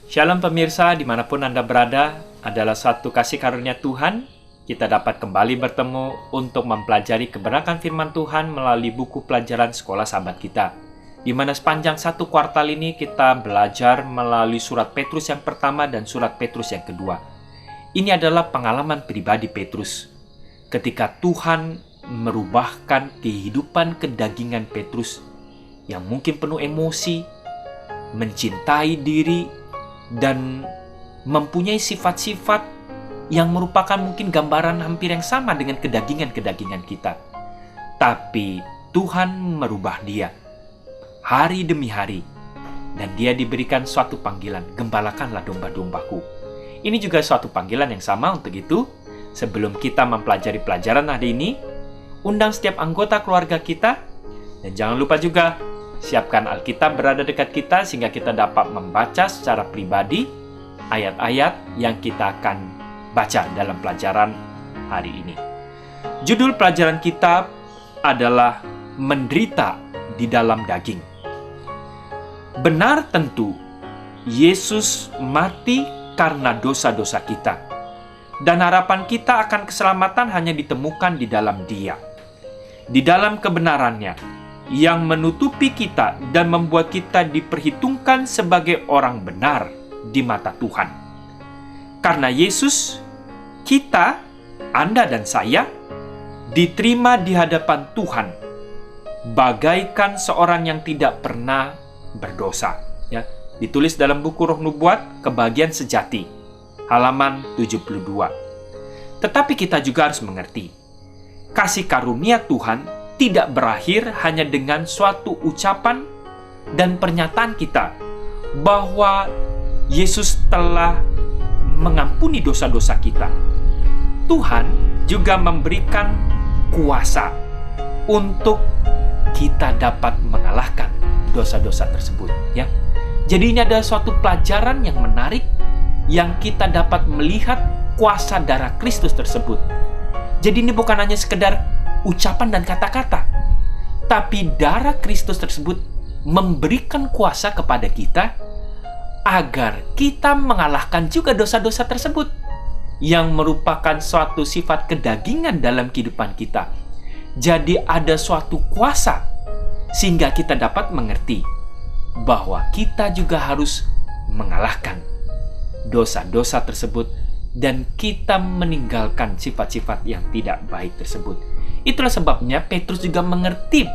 Shalom pemirsa, dimanapun Anda berada, adalah suatu kasih karunia Tuhan. Kita dapat kembali bertemu untuk mempelajari kebenaran firman Tuhan melalui buku pelajaran sekolah sahabat kita. Di mana sepanjang satu kuartal ini kita belajar melalui surat Petrus yang pertama dan surat Petrus yang kedua. Ini adalah pengalaman pribadi Petrus. Ketika Tuhan merubahkan kehidupan kedagingan Petrus yang mungkin penuh emosi, mencintai diri, dan mempunyai sifat-sifat yang merupakan mungkin gambaran hampir yang sama dengan kedagingan-kedagingan kita. Tapi Tuhan merubah dia hari demi hari, dan dia diberikan suatu panggilan, gembalakanlah domba-dombaku. Ini juga suatu panggilan yang sama. Untuk itu, sebelum kita mempelajari pelajaran hari ini, undang setiap anggota keluarga kita, dan jangan lupa juga siapkan Alkitab berada dekat kita sehingga kita dapat membaca secara pribadi ayat-ayat yang kita akan baca dalam pelajaran hari ini. Judul pelajaran kita adalah Menderita di dalam Daging. Benar tentu, Yesus mati karena dosa-dosa kita. Dan harapan kita akan keselamatan hanya ditemukan di dalam Dia. Di dalam kebenarannya, yang menutupi kita dan membuat kita diperhitungkan sebagai orang benar di mata Tuhan. Karena Yesus, kita, Anda dan saya, diterima di hadapan Tuhan bagaikan seorang yang tidak pernah berdosa. Ya, ditulis dalam buku Roh Nubuat, Kebahagiaan Sejati, halaman 72. Tetapi kita juga harus mengerti, kasih karunia Tuhan tidak berakhir hanya dengan suatu ucapan dan pernyataan kita bahwa Yesus telah mengampuni dosa-dosa kita. Tuhan juga memberikan kuasa untuk kita dapat mengalahkan dosa-dosa tersebut, ya. Jadi ini adalah suatu pelajaran yang menarik yang kita dapat melihat kuasa darah Kristus tersebut. Jadi ini bukan hanya sekedar ucapan dan kata-kata, tapi darah Kristus tersebut memberikan kuasa kepada kita agar kita mengalahkan juga dosa-dosa tersebut yang merupakan suatu sifat kedagingan dalam kehidupan kita. Jadi ada suatu kuasa sehingga kita dapat mengerti bahwa kita juga harus mengalahkan dosa-dosa tersebut dan kita meninggalkan sifat-sifat yang tidak baik tersebut. Itulah sebabnya Petrus juga mengerti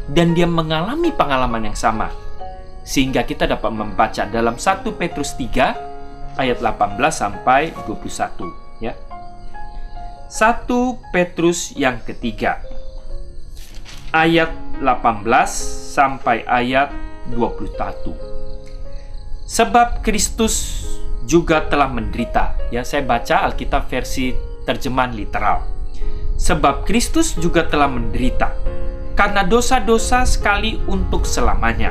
dan dia mengalami pengalaman yang sama. Sehingga kita dapat membaca dalam 1 Petrus 3 ayat 18 sampai 21, ya. 1 Petrus yang ketiga ayat 18 sampai ayat 21. Sebab Kristus juga telah menderita. Ya, saya baca Alkitab versi terjemahan literal. Sebab Kristus juga telah menderita karena dosa-dosa sekali untuk selamanya.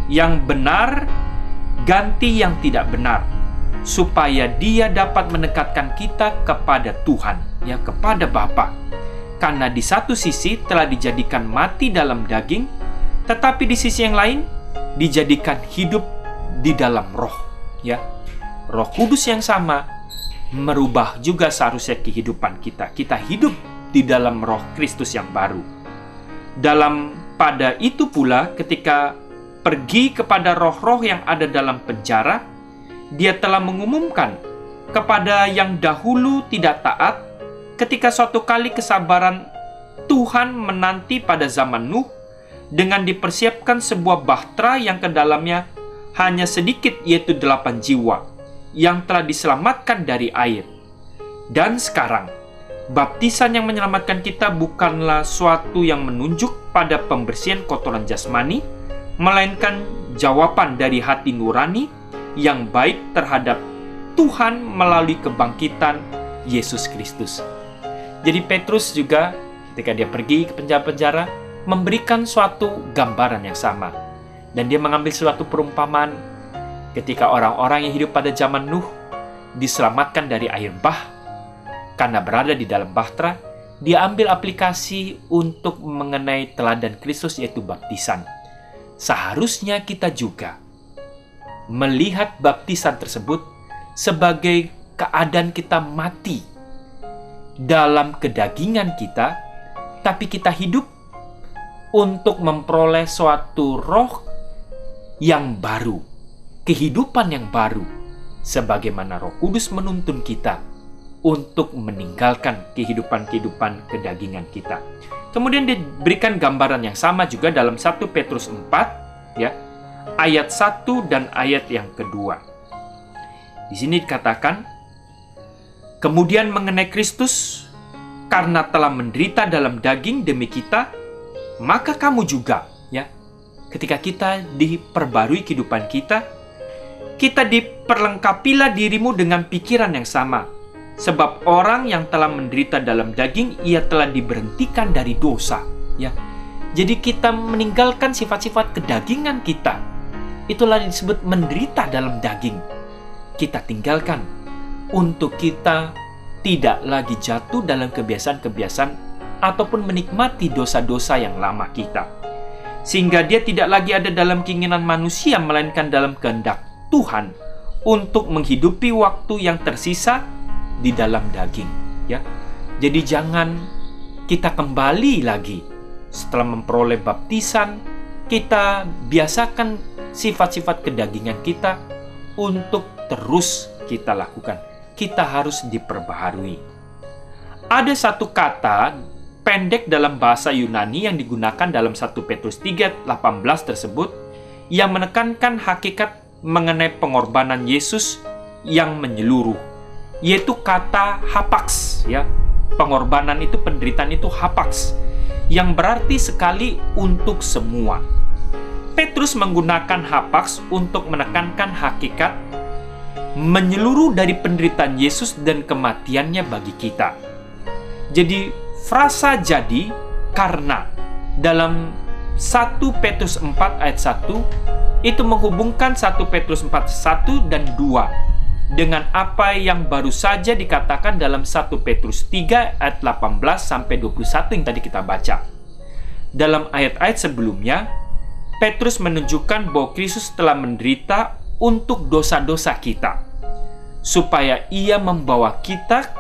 Yang benar ganti yang tidak benar, supaya Dia dapat mendekatkan kita kepada Tuhan, ya, kepada Bapa. Karena di satu sisi telah dijadikan mati dalam daging, tetapi di sisi yang lain dijadikan hidup di dalam roh, ya. Roh Kudus yang sama merubah juga seharusnya kehidupan kita. Kita hidup di dalam roh Kristus yang baru. Pada itu pula ketika pergi kepada roh-roh yang ada dalam penjara, Dia telah mengumumkan kepada yang dahulu tidak taat ketika suatu kali kesabaran Tuhan menanti pada zaman Nuh dengan dipersiapkan sebuah bahtera yang ke dalamnya hanya sedikit, yaitu 8 jiwa yang telah diselamatkan dari air. Dan sekarang, baptisan yang menyelamatkan kita bukanlah suatu yang menunjuk pada pembersihan kotoran jasmani, melainkan jawaban dari hati nurani yang baik terhadap Tuhan melalui kebangkitan Yesus Kristus. Jadi Petrus juga ketika dia pergi ke penjara-penjara memberikan suatu gambaran yang sama. Dan dia mengambil suatu perumpamaan ketika orang-orang yang hidup pada zaman Nuh diselamatkan dari air bah karena berada di dalam bahtera, dia ambil aplikasi untuk mengenai teladan Kristus, yaitu baptisan. Seharusnya kita juga melihat baptisan tersebut sebagai keadaan kita mati dalam kedagingan kita, tapi kita hidup untuk memperoleh suatu roh yang baru, kehidupan yang baru, sebagaimana Roh Kudus menuntun kita untuk meninggalkan kehidupan-kehidupan kedagingan kita. Kemudian diberikan gambaran yang sama juga dalam 1 Petrus 4, ya, ayat 1 dan ayat yang kedua. Di sini dikatakan, kemudian mengenai Kristus, karena telah menderita dalam daging demi kita, maka kamu juga, ya, ketika kita diperbarui kehidupan kita diperlengkapilah dirimu dengan pikiran yang sama. Sebab orang yang telah menderita dalam daging, ia telah diberhentikan dari dosa. Ya, jadi kita meninggalkan sifat-sifat kedagingan kita. Itulah disebut menderita dalam daging. Kita tinggalkan untuk kita tidak lagi jatuh dalam kebiasaan-kebiasaan ataupun menikmati dosa-dosa yang lama kita. Sehingga dia tidak lagi ada dalam keinginan manusia, melainkan dalam kehendak Tuhan untuk menghidupi waktu yang tersisa di dalam daging, ya. Jadi jangan kita kembali lagi setelah memperoleh baptisan, kita biasakan sifat-sifat kedagingan kita untuk terus kita lakukan. Kita harus diperbaharui. Ada satu kata pendek dalam bahasa Yunani yang digunakan dalam 1 Petrus 3:18 tersebut yang menekankan hakikat mengenai pengorbanan Yesus yang menyeluruh, yaitu kata hapax, ya. Pengorbanan itu, penderitaan itu hapax, yang berarti sekali untuk semua. Petrus menggunakan hapax untuk menekankan hakikat menyeluruh dari penderitaan Yesus dan kematiannya bagi kita. Jadi frasa jadi karena dalam 1 Petrus 4 ayat 1 itu menghubungkan 1 Petrus 4, 1 dan 2 dengan apa yang baru saja dikatakan dalam 1 Petrus 3 ayat 18 sampai 21 yang tadi kita baca. Dalam ayat-ayat sebelumnya, Petrus menunjukkan bahwa Kristus telah menderita untuk dosa-dosa kita, supaya ia membawa kita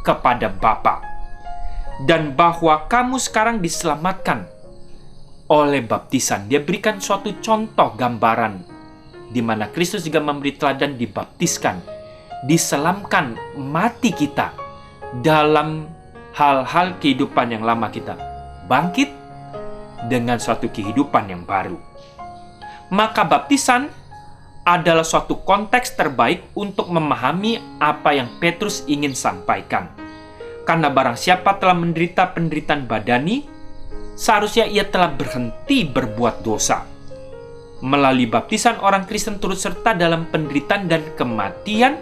kepada Bapa, dan bahwa kamu sekarang diselamatkan oleh baptisan. Dia berikan suatu contoh gambaran di mana Kristus juga memberi teladan dibaptiskan, diselamkan mati kita dalam hal-hal kehidupan yang lama kita, bangkit dengan suatu kehidupan yang baru. Maka baptisan adalah suatu konteks terbaik untuk memahami apa yang Petrus ingin sampaikan. Karena barang siapa telah menderita penderitaan badani, seharusnya ia telah berhenti berbuat dosa. Melalui baptisan, orang Kristen turut serta dalam penderitaan dan kematian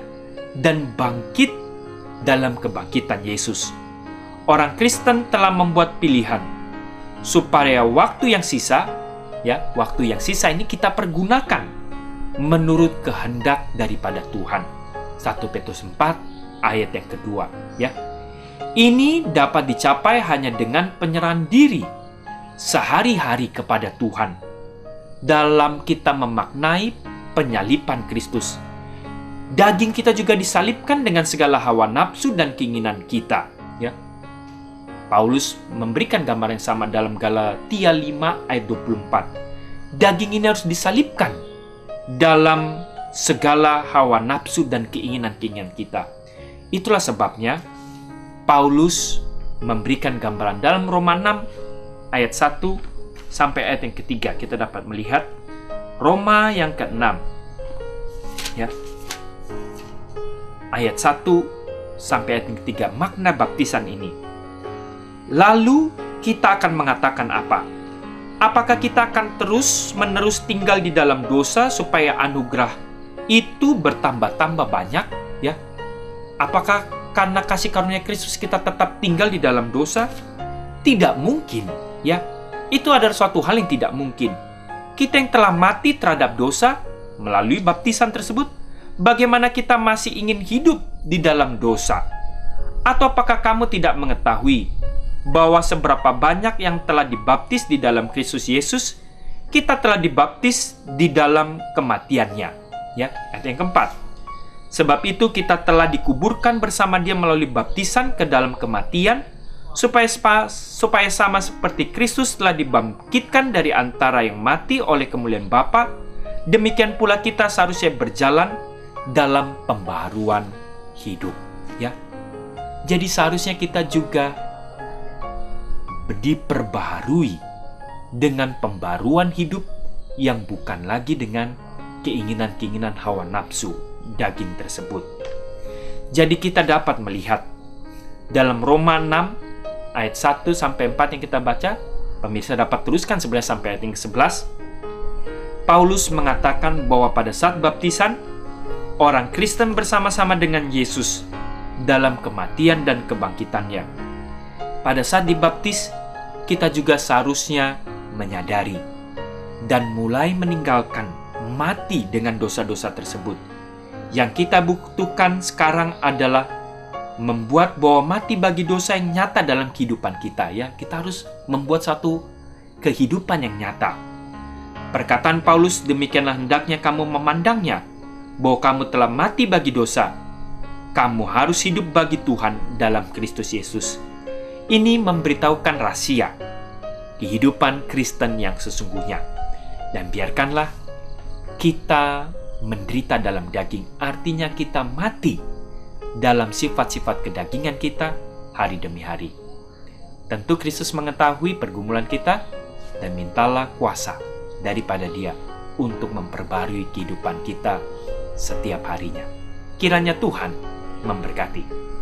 dan bangkit dalam kebangkitan Yesus. Orang Kristen telah membuat pilihan supaya waktu yang sisa, ya, waktu yang sisa ini kita pergunakan menurut kehendak daripada Tuhan. 1 Petrus 4 ayat yang kedua, ya. Ini dapat dicapai hanya dengan penyerahan diri sehari-hari kepada Tuhan dalam kita memaknai penyaliban Kristus. Daging kita juga disalibkan dengan segala hawa nafsu dan keinginan kita, ya. Paulus memberikan gambar yang sama dalam Galatia 5 ayat 24. Daging ini harus disalibkan dalam segala hawa nafsu dan keinginan-keinginan kita. Itulah sebabnya Paulus memberikan gambaran dalam Roma 6 ayat 1 sampai ayat yang ketiga. Kita dapat melihat Roma yang ke-6, ya, ayat 1 sampai ayat yang ketiga, makna baptisan ini. Lalu kita akan mengatakan apa? Apakah kita akan terus-menerus tinggal di dalam dosa supaya anugerah itu bertambah-tambah banyak, ya? Apakah karena kasih karunia Kristus kita tetap tinggal di dalam dosa? Tidak mungkin, ya. Itu adalah suatu hal yang tidak mungkin. Kita yang telah mati terhadap dosa melalui baptisan tersebut, bagaimana kita masih ingin hidup di dalam dosa? Atau apakah kamu tidak mengetahui bahwa seberapa banyak yang telah dibaptis di dalam Kristus Yesus, kita telah dibaptis di dalam kematiannya? Ya, ayat yang keempat. Sebab itu kita telah dikuburkan bersama Dia melalui baptisan ke dalam kematian, supaya sama seperti Kristus telah dibangkitkan dari antara yang mati oleh kemuliaan Bapa, demikian pula kita seharusnya berjalan dalam pembaharuan hidup. Ya, jadi seharusnya kita juga diperbaharui dengan pembaruan hidup yang bukan lagi dengan keinginan-keinginan hawa nafsu daging tersebut. Jadi kita dapat melihat dalam Roma 6 ayat 1-4 yang kita baca, pemirsa dapat teruskan 11 sampai ayat yang ke-11. Paulus mengatakan bahwa pada saat baptisan, orang Kristen bersama-sama dengan Yesus dalam kematian dan kebangkitannya. Pada saat dibaptis, kita juga seharusnya menyadari dan mulai meninggalkan mati dengan dosa-dosa tersebut. Yang kita butuhkan sekarang adalah membuat bahwa mati bagi dosa yang nyata dalam kehidupan kita. Ya, kita harus membuat satu kehidupan yang nyata. Perkataan Paulus, demikianlah hendaknya kamu memandangnya, bahwa kamu telah mati bagi dosa. Kamu harus hidup bagi Tuhan dalam Kristus Yesus. Ini memberitahukan rahasia kehidupan Kristen yang sesungguhnya. Dan biarkanlah kita menderita dalam daging, artinya kita mati dalam sifat-sifat kedagingan kita hari demi hari. Tentu Kristus mengetahui pergumulan kita dan mintalah kuasa daripada Dia untuk memperbarui kehidupan kita setiap harinya. Kiranya Tuhan memberkati.